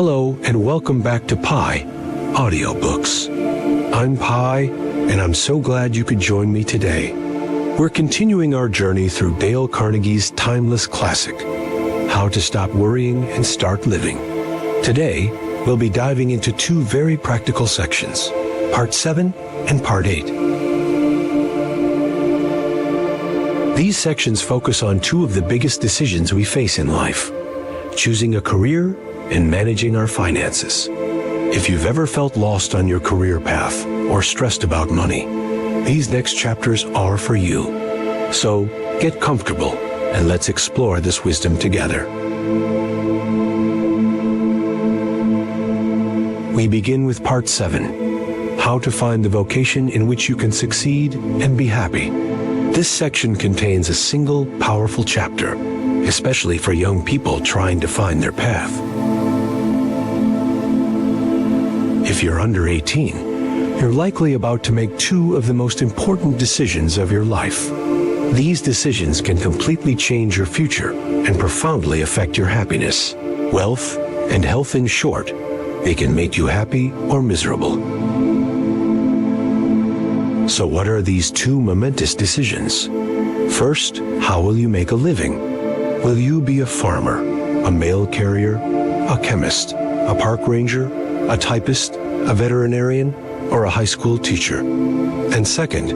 Hello and welcome back to Pi Audiobooks. I'm Pi, and I'm so glad you could join me today. We're continuing our journey through Dale Carnegie's timeless classic, How to Stop Worrying and Start Living. Today, we'll be diving into two very practical sections, Part 7 and Part 8. These sections focus on two of the biggest decisions we face in life, choosing a career and managing our finances. If you've ever felt lost on your career path or stressed about money, these next chapters are for you. So get comfortable and let's explore this wisdom together. We begin with Part 7, How to Find the Vocation in Which You Can Succeed and Be Happy. This section contains a single, powerful chapter, especially for young people trying to find their path. If you're under 18, you're likely about to make two of the most important decisions of your life. These decisions can completely change your future and profoundly affect your happiness, wealth, and health. In short, they can make you happy or miserable. So what are these two momentous decisions? First, how will you make a living? Will you be a farmer, a mail carrier, a chemist, a park ranger, a typist, a veterinarian, or a high school teacher? And second,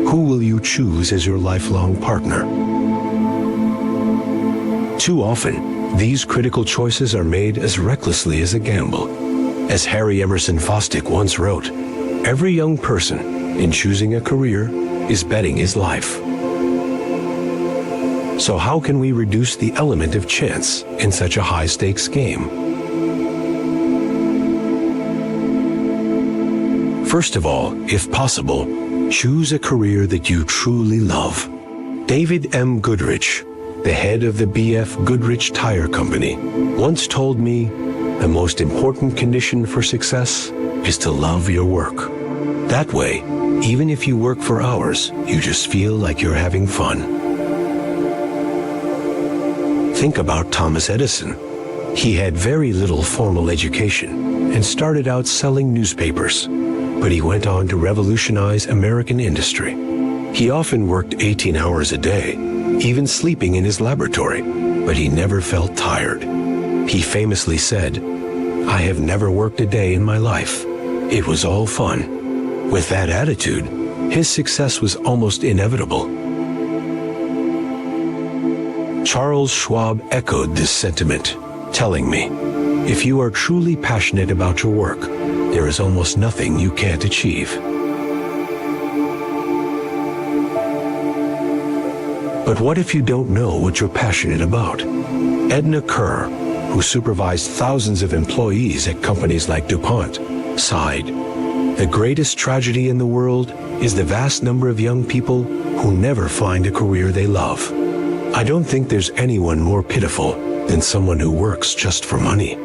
who will you choose as your lifelong partner? Too often, these critical choices are made as recklessly as a gamble. As Harry Emerson Fosdick once wrote, every young person, in choosing a career, is betting his life. So how can we reduce the element of chance in such a high-stakes game? First of all, if possible, choose a career that you truly love. David M. Goodrich, the head of the B.F. Goodrich Tire Company, once told me, the most important condition for success is to love your work. That way, even if you work for hours, you just feel like you're having fun. Think about Thomas Edison. He had very little formal education and started out selling newspapers, but he went on to revolutionize American industry. He often worked 18 hours a day, even sleeping in his laboratory, but he never felt tired. He famously said, "I have never worked a day in my life. It was all fun." With that attitude, his success was almost inevitable. Charles Schwab echoed this sentiment, telling me, "If you are truly passionate about your work, there is almost nothing you can't achieve." But what if you don't know what you're passionate about? Edna Kerr, who supervised thousands of employees at companies like DuPont, sighed, "The greatest tragedy in the world is the vast number of young people who never find a career they love. I don't think there's anyone more pitiful than someone who works just for money."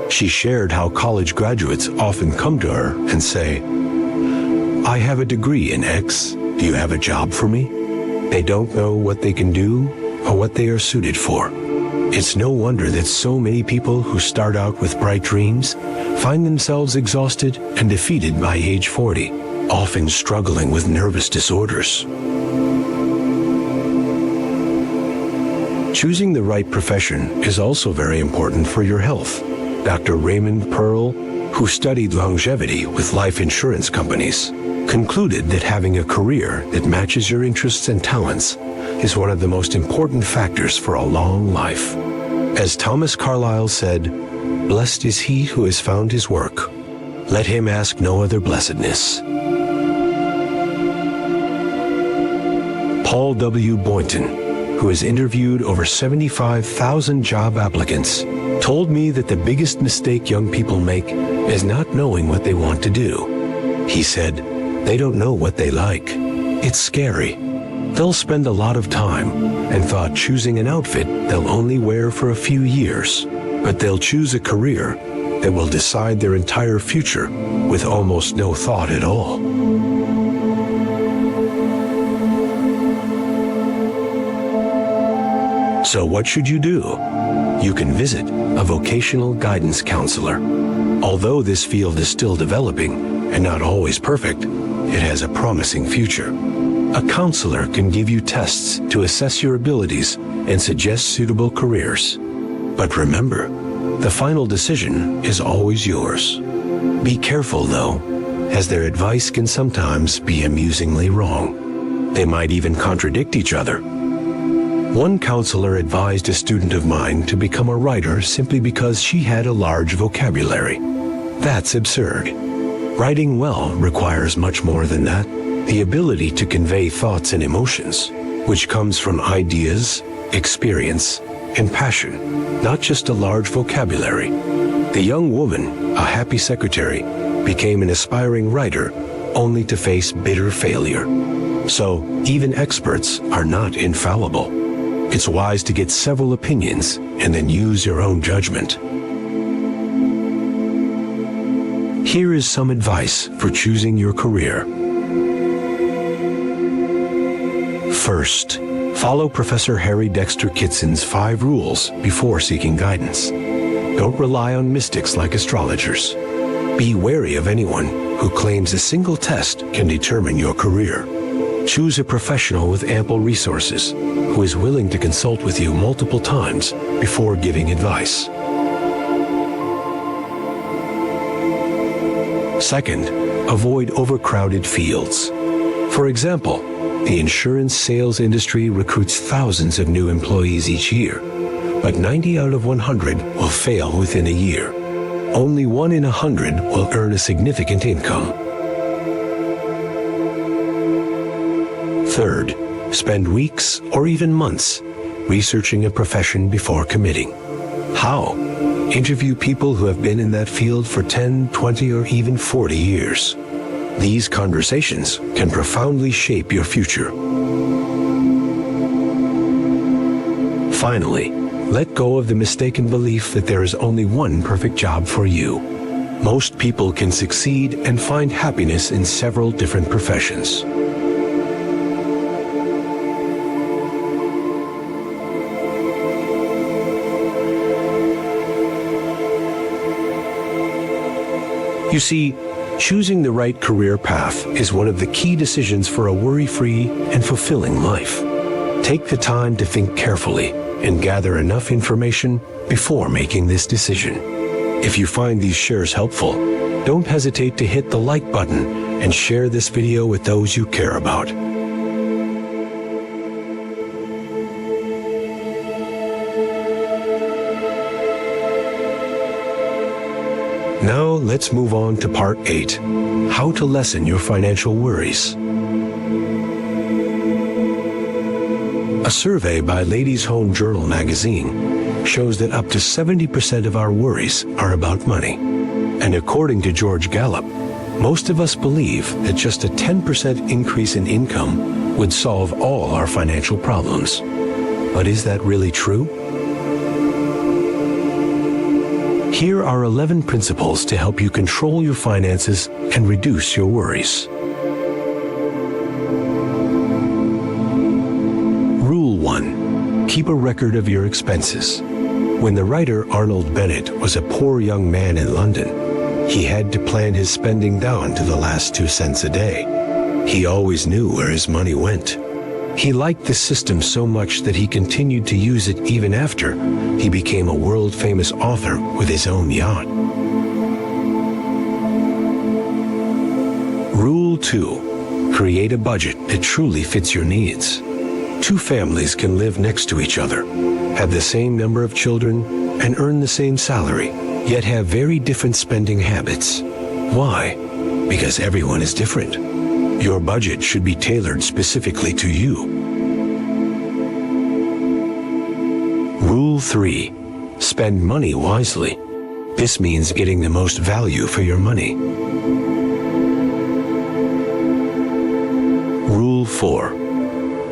She shared how college graduates often come to her and say, "I have a degree in X. Do you have a job for me?" They don't know what they can do or what they are suited for. It's no wonder that so many people who start out with bright dreams find themselves exhausted and defeated by age 40, often struggling with nervous disorders. Choosing the right profession is also very important for your health. Dr. Raymond Pearl, who studied longevity with life insurance companies, concluded that having a career that matches your interests and talents is one of the most important factors for a long life. As Thomas Carlyle said, "Blessed is he who has found his work. Let him ask no other blessedness." Paul W. Boynton, who has interviewed over 75,000 job applicants, told me that the biggest mistake young people make is not knowing what they want to do. He said, "They don't know what they like. It's scary. They'll spend a lot of time and thought choosing an outfit they'll only wear for a few years, but they'll choose a career that will decide their entire future with almost no thought at all." So what should you do? You can visit a vocational guidance counselor. Although this field is still developing and not always perfect, it has a promising future. A counselor can give you tests to assess your abilities and suggest suitable careers. But remember, the final decision is always yours. Be careful, though, as their advice can sometimes be amusingly wrong. They might even contradict each other. One counselor advised a student of mine to become a writer simply because she had a large vocabulary. That's absurd. Writing well requires much more than that. The ability to convey thoughts and emotions, which comes from ideas, experience, and passion, not just a large vocabulary. The young woman, a happy secretary, became an aspiring writer only to face bitter failure. So, even experts are not infallible. It's wise to get several opinions and then use your own judgment. Here is some advice for choosing your career. First, follow Professor Harry Dexter Kitson's 5 rules before seeking guidance. Don't rely on mystics like astrologers. Be wary of anyone who claims a single test can determine your career. Choose a professional with ample resources who is willing to consult with you multiple times before giving advice. Second, avoid overcrowded fields. For example, the insurance sales industry recruits thousands of new employees each year, but 90 out of 100 will fail within a year. Only 1 in 100 will earn a significant income. Third, spend weeks or even months researching a profession before committing. How? Interview people who have been in that field for 10, 20, or even 40 years. These conversations can profoundly shape your future. Finally, let go of the mistaken belief that there is only one perfect job for you. Most people can succeed and find happiness in several different professions. You see, choosing the right career path is one of the key decisions for a worry-free and fulfilling life. Take the time to think carefully and gather enough information before making this decision. If you find these shares helpful, don't hesitate to hit the like button and share this video with those you care about. Now let's move on to Part 8, How to Lessen Your Financial Worries. A survey by Ladies' Home Journal magazine shows that up to 70% of our worries are about money. And according to George Gallup, most of us believe that just a 10% increase in income would solve all our financial problems. But is that really true? Here are 11 principles to help you control your finances and reduce your worries. Rule 1. Keep a record of your expenses. When the writer Arnold Bennett was a poor young man in London, he had to plan his spending down to the last 2 cents a day. He always knew where his money went. He liked the system so much that he continued to use it even after he became a world-famous author with his own yacht. Rule 2. Create a budget that truly fits your needs. 2 families can live next to each other, have the same number of children, and earn the same salary, yet have very different spending habits. Why? Because everyone is different. Your budget should be tailored specifically to you. Rule 3. Spend money wisely. This means getting the most value for your money. Rule 4.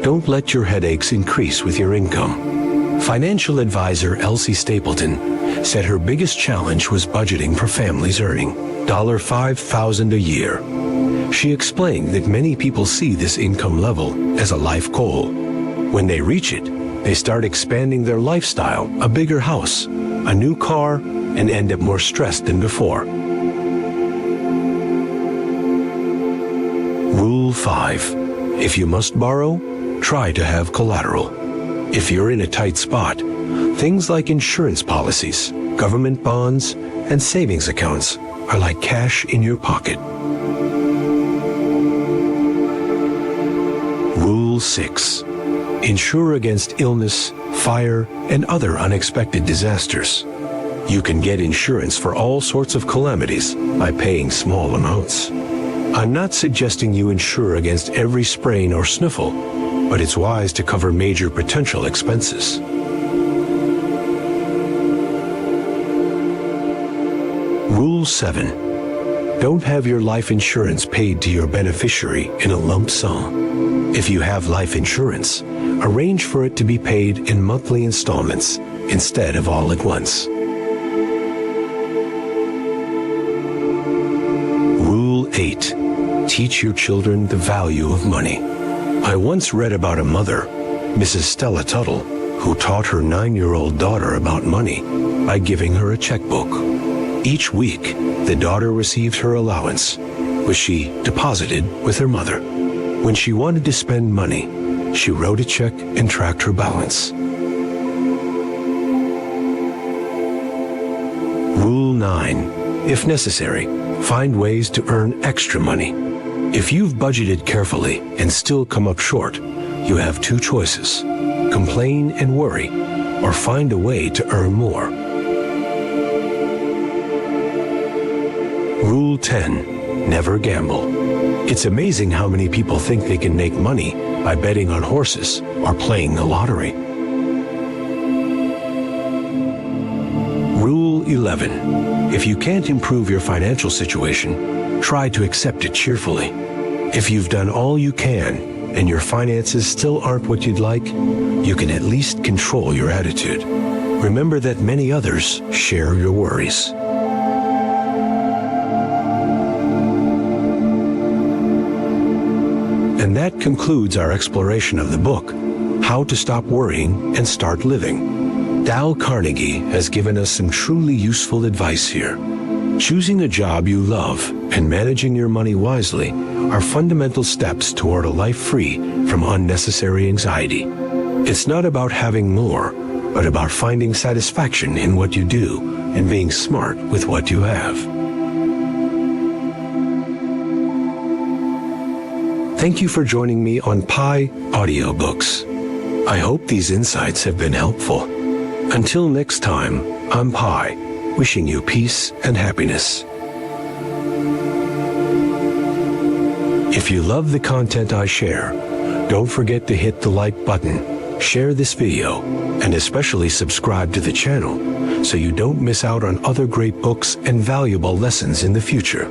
Don't let your headaches increase with your income. Financial advisor Elsie Stapleton said her biggest challenge was budgeting for families earning $5,000 a year. She explained that many people see this income level as a life goal. When they reach it, they start expanding their lifestyle, a bigger house, a new car, and end up more stressed than before. Rule 5. If you must borrow, try to have collateral. If you're in a tight spot, things like insurance policies, government bonds, and savings accounts are like cash in your pocket. Rule 6. Insure against illness, fire, and other unexpected disasters. You can get insurance for all sorts of calamities by paying small amounts. I'm not suggesting you insure against every sprain or sniffle, but it's wise to cover major potential expenses. Rule 7. Don't have your life insurance paid to your beneficiary in a lump sum. If you have life insurance, arrange for it to be paid in monthly installments instead of all at once. Rule 8. Teach your children the value of money. I once read about a mother, Mrs. Stella Tuttle, who taught her 9-year-old daughter about money by giving her a checkbook. Each week, the daughter received her allowance, which she deposited with her mother. When she wanted to spend money, she wrote a check and tracked her balance. Rule 9. If necessary, find ways to earn extra money. If you've budgeted carefully and still come up short, you have two choices: complain and worry, or find a way to earn more. Rule 10. Never gamble. It's amazing how many people think they can make money by betting on horses or playing the lottery. Rule 11. If you can't improve your financial situation, try to accept it cheerfully. If you've done all you can and your finances still aren't what you'd like, you can at least control your attitude. Remember that many others share your worries. And that concludes our exploration of the book, How to Stop Worrying and Start Living. Dale Carnegie has given us some truly useful advice here. Choosing a job you love and managing your money wisely are fundamental steps toward a life free from unnecessary anxiety. It's not about having more, but about finding satisfaction in what you do and being smart with what you have. Thank you for joining me on Pi Audiobooks. I hope these insights have been helpful. Until next time, I'm Pi, wishing you peace and happiness. If you love the content I share, don't forget to hit the like button, share this video, and especially subscribe to the channel so you don't miss out on other great books and valuable lessons in the future.